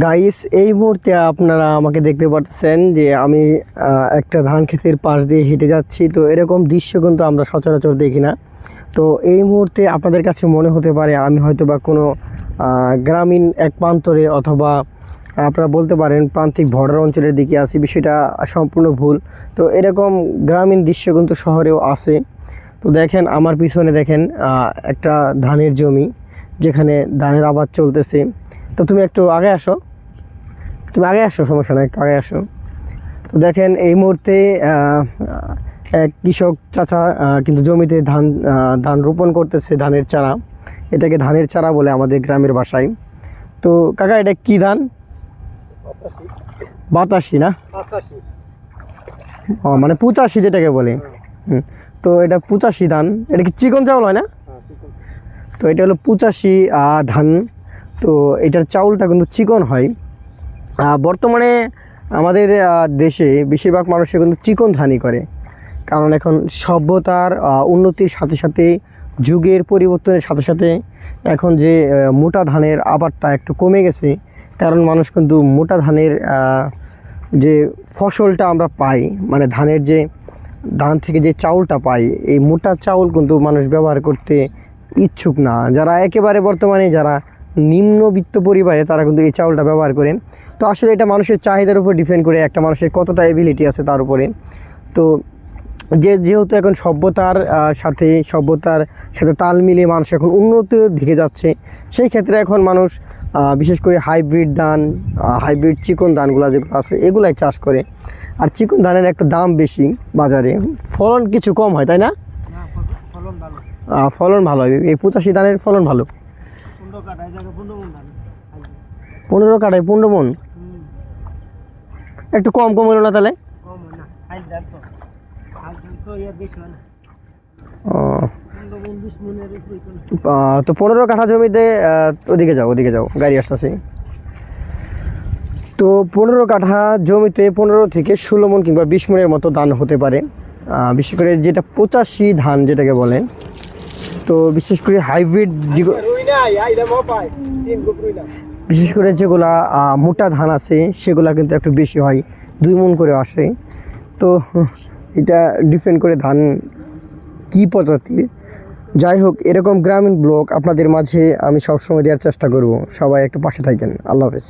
Guys, এই মুহূর্তে আপনারা আমাকে দেখতে পাচ্ছেন যে আমি একটা ধান ক্ষেতের পাশ দিয়ে হেঁটে যাচ্ছি। তো এরকম দৃশ্য কিন্তু আমরা সচরাচর দেখি না। তো এই মুহূর্তে আপনাদের কাছে মনে হতে পারে আমি হয়তো বা কোনো গ্রামীণ এক প্রান্তরে অথবা আপনারা বলতে পারেন প্রান্তিক বর্ডার অঞ্চলের দিকে আছি। বিষয়টা সম্পূর্ণ ভুল। তো এরকম গ্রামীণ দৃশ্য কিন্তু শহরেও আছে। তো দেখেন আমার পিছনে দেখেন একটা ধানের জমি, যেখানে ধানের আবাদ চলতেছে। তো তুমি একটু আগে আসো, সমস্যা নাই, একটু আগে আসো। তো দেখেন এই মুহূর্তে এক কৃষক চাচা কিন্তু জমিতে ধান রোপণ করতেছে, ধানের চারা। এটাকে ধানের চারা বলে আমাদের গ্রামের ভাষায়। তো কাকা, এটা কি ধান? বাতাসি না? ও, মানে 85 যেটাকে বলে। তো এটা 85 ধান। এটা কি চিকন চাউল হয় না? তো এটা হলো 85 ধান। তো এটার চাউলটা কিন্তু চিকন হয়। বর্তমানে আমাদের দেশে বেশিরভাগ মানুষে কিন্তু চিকন ধানই করে, কারণ এখন সভ্যতার উন্নতির সাথে সাথে, যুগের পরিবর্তনের সাথে সাথে এখন যে মোটা ধানের আবাদটা একটু কমে গেছে। কারণ মানুষ কিন্তু মোটা ধানের যে ফসলটা আমরা পাই, মানে ধান থেকে যে চাউলটা পাই, এই মোটা চাউল কিন্তু মানুষ ব্যবহার করতে ইচ্ছুক না। যারা একেবারে বর্তমানে যারা নিম্নবিত্ত পরিবারে, তারা কিন্তু এই চাউলটা ব্যবহার করেন। তো আসলে এটা মানুষের চাহিদার উপর ডিপেন্ড করে, একটা মানুষের কতটা এবিলিটি আছে তার উপরে। তো যেহেতু এখন সভ্যতার সাথে তাল মিলিয়ে মানুষ এখন উন্নতির দিকে যাচ্ছে, সেই ক্ষেত্রে এখন মানুষ বিশেষ করে হাইব্রিড চিকন ধানগুলো যেগুলো আছে এগুলাই চাষ করে। আর চিকন ধানের একটা দাম বেশি বাজারে, ফলন কিছু কম হয়, তাই না? ফলন ভালো হয়। এই 85 ধানের ফলন ভালো। 15 কাঠায় 15 মন। একটু কম হলো না তাহলে? তো 15 কাঠা জমিতে, ওদিকে যাও, গাড়ি আসতেছে। তো 15 কাঠা জমিতে 15 থেকে 16 মন কিংবা 20 মনের মতো ধান হতে পারে। বিশেষ করে যেটা 85 ধান যেটাকে বলে, তো বিশেষ করে হাইব্রিড, বিশেষ করে যেগুলা মোটা ধান আছে সেগুলা কিন্তু একটু বেশি হয়, 2 মন করে আসে। তো এটা ডিপেন্ড করে ধান কি প্রজাতির। যাই হোক, এরকম গ্রামীণ ব্লগ আপনাদের মাঝে আমি সবসময় দেওয়ার চেষ্টা করব। সবাই একটু পাশে থাকেন। আল্লাহ হাফেজ।